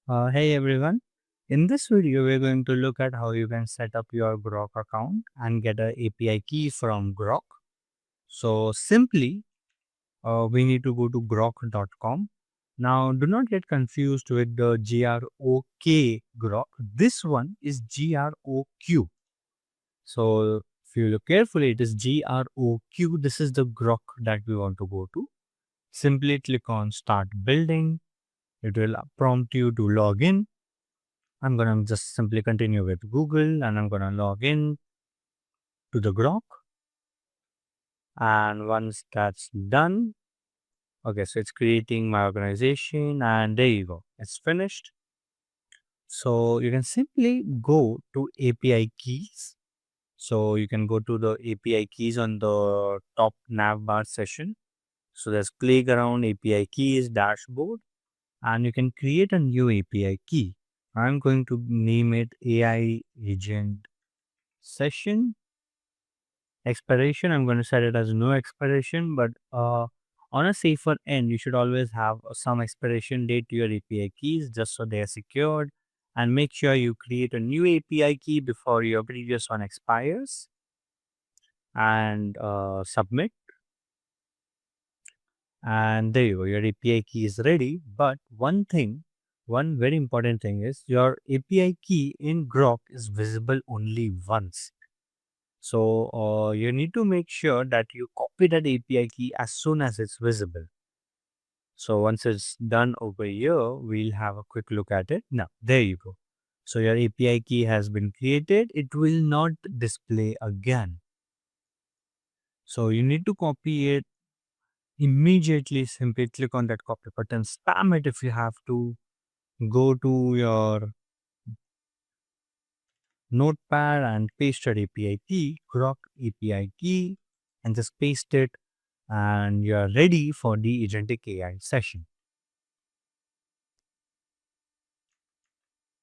Hey everyone. In this video, we're going to look at how you can set up your Grok account and get an API key from Grok. So simply, we need to go to grok.com. Now, do not get confused with the GROK Grok. This one is GROQ. So if you look carefully, it is GROQ. This is the Grok that we want to go to. Simply click on Start Building. It will prompt you to log in. I'm going to just simply continue with Google and I'm going to log in to the Grok. And once that's done, okay, so it's creating my organization and there you go, it's finished. So you can simply go to API keys. So you can go to the API keys on the top nav bar session. So there's playground, API keys, dashboard, and you can create a new API key. I'm going to name it AI agent session. Expiration, I'm going to set it as no expiration, but on a safer end, you should always have some expiration date to your API keys just so they are secured. And make sure you create a new API key before your previous one expires and submit. And there you go, your API key is ready. But one very important thing is your API key in Grok is visible only once. So you need to make sure that you copy that API key as soon as it's visible. So once it's done over here, we'll have a quick look at it. Now, there you go. So your API key has been created. It will not display again. So you need to copy it immediately. Simply click on that copy button, spam it if you have to. Go to your notepad and paste your API key, Grok API key, and just paste it and you're ready for the Agentic AI session.